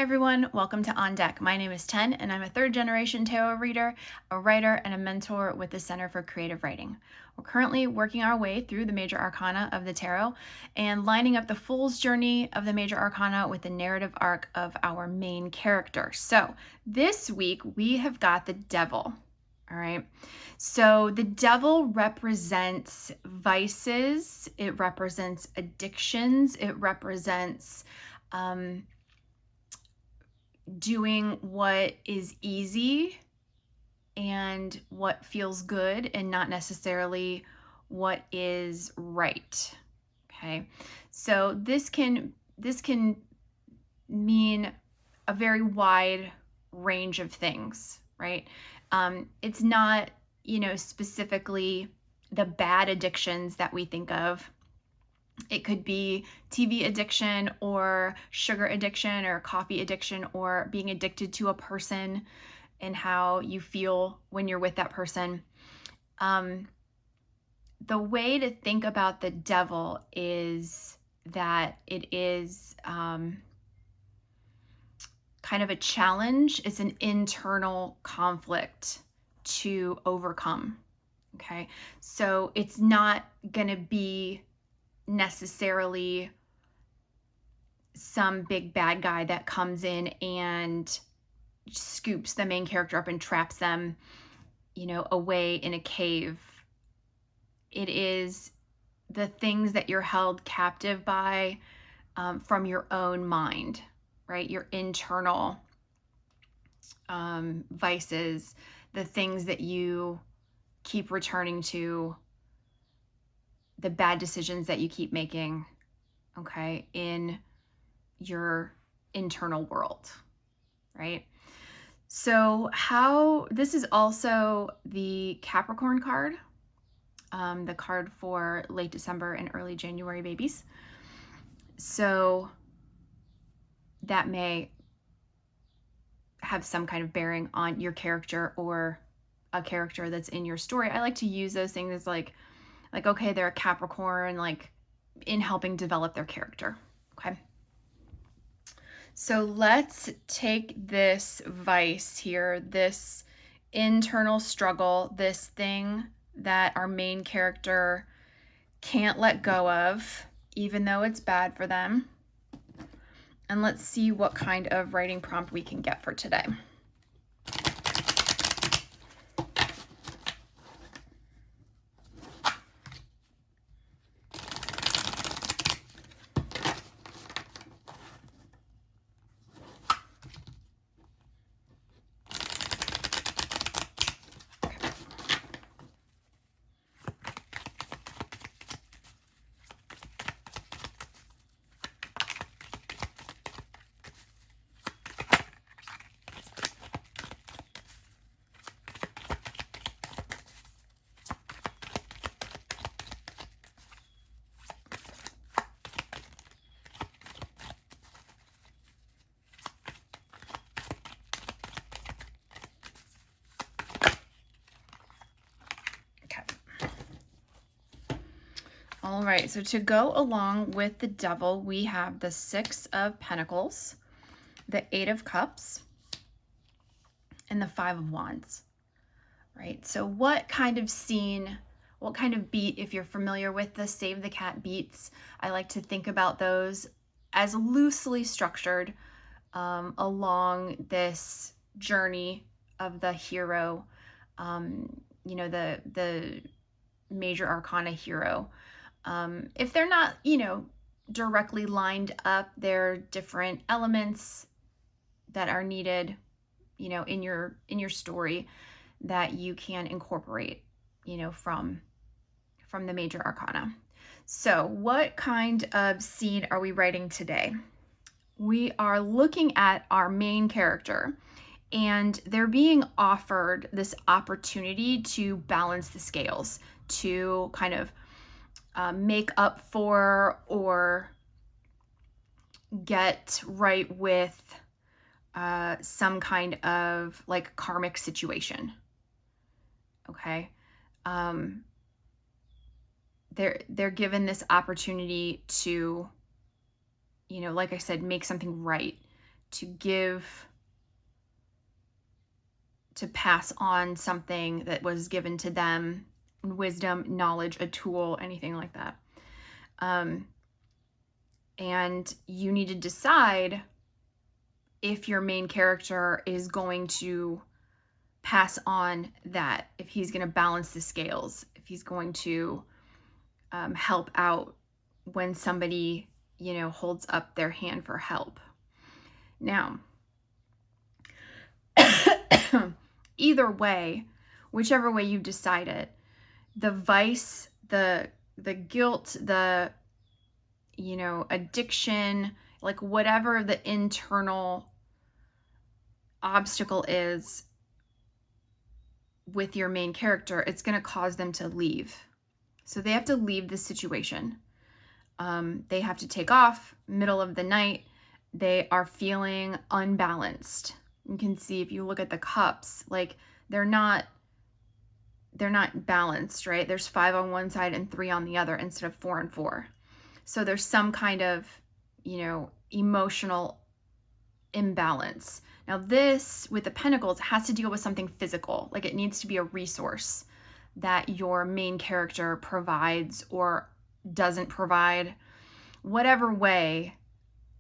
everyone, welcome to On Deck. My name is Ten, and I'm a third generation tarot reader, a writer, and a mentor with the Center for Creative Writing. We're currently working our way through the major arcana of the tarot and lining up the Fool's journey of the major arcana with the narrative arc of our main character. So this week we have got the Devil. All right. So the Devil represents vices, it represents addictions, it represents doing what is easy and what feels good and not necessarily what is right. Okay. So this can mean a very wide range of things, right? It's not, specifically the bad addictions that we think of. It could be TV addiction or sugar addiction or coffee addiction or being addicted to a person and how you feel when you're with that person. The way to think about the Devil is that it is kind of a challenge. It's an internal conflict to overcome. Okay. So it's not going to be necessarily some big bad guy that comes in and scoops the main character up and traps them, away in a cave. It is the things that you're held captive by from your own mind, right? Your internal vices, the things that you keep returning to, the bad decisions that you keep making, okay, in your internal world, right? So this is also the Capricorn card, the card for late December and early January babies. So that may have some kind of bearing on your character or a character that's in your story. I like to use those things as like, okay, they're a Capricorn, like in helping develop their character. Okay. So let's take this vice here, this internal struggle, this thing that our main character can't let go of, even though it's bad for them. And let's see what kind of writing prompt we can get for today. All right, so to go along with the Devil, we have the Six of Pentacles, the Eight of Cups, and the Five of Wands, right? So what kind of scene, what kind of beat, if you're familiar with the Save the Cat beats, I like to think about those as loosely structured along this journey of the hero, the major arcana hero. If they're not, directly lined up, there are different elements that are needed, in your story that you can incorporate, from the major arcana. So what kind of scene are we writing today? We are looking at our main character, and they're being offered this opportunity to balance the scales, to kind of make up for or get right with some kind of like karmic situation. Okay. They're given this opportunity to, like I said, make something right, to pass on something that was given to them, wisdom, knowledge, a tool, anything like that. And you need to decide if your main character is going to pass on that, if he's going to balance the scales, if he's going to help out when somebody, holds up their hand for help. Now, either way, whichever way you decide it, the vice, the guilt, the addiction, like whatever the internal obstacle is with your main character, it's going to cause them to leave. So they have to leave the situation. They have to take off middle of the night. They are feeling unbalanced. You can see if you look at the cups, like they're not balanced, right? There's 5 on one side and 3 on the other instead of 4 and 4. So there's some kind of, emotional imbalance. Now this, with the Pentacles, has to deal with something physical. Like it needs to be a resource that your main character provides or doesn't provide. Whatever way,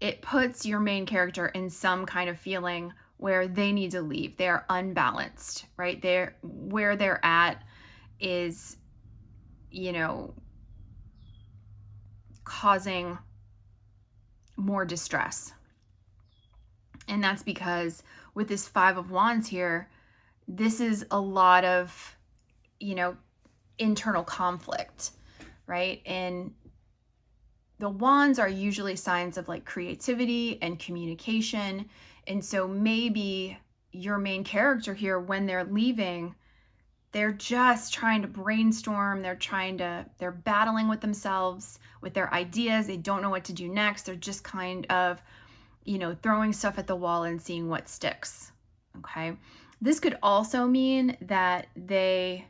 it puts your main character in some kind of feeling where they need to leave. They're unbalanced, right? Where they're at is, causing more distress. And that's because with this 5 of Wands here, this is a lot of, internal conflict, right? And the wands are usually signs of like creativity and communication. And so maybe your main character here, when they're leaving, they're just trying to brainstorm. They're battling with themselves, with their ideas. They don't know what to do next. They're just kind of, throwing stuff at the wall and seeing what sticks. Okay. This could also mean that they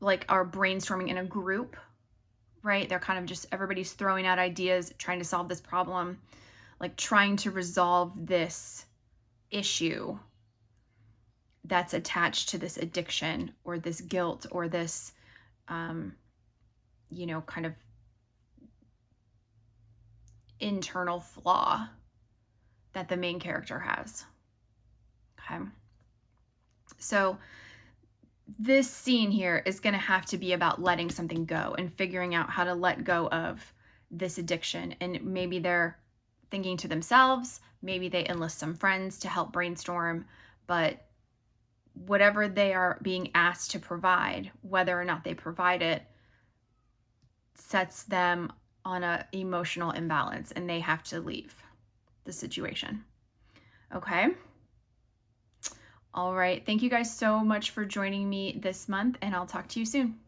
like are brainstorming in a group, right? They're kind of just, everybody's throwing out ideas, trying to solve this problem, like trying to resolve this issue that's attached to this addiction or this guilt or this, kind of internal flaw that the main character has. Okay. So this scene here is going to have to be about letting something go and figuring out how to let go of this addiction. And maybe they're thinking to themselves, maybe they enlist some friends to help brainstorm, but whatever they are being asked to provide, whether or not they provide it, sets them on an emotional imbalance and they have to leave the situation. Okay. All right. Thank you guys so much for joining me this month, and I'll talk to you soon.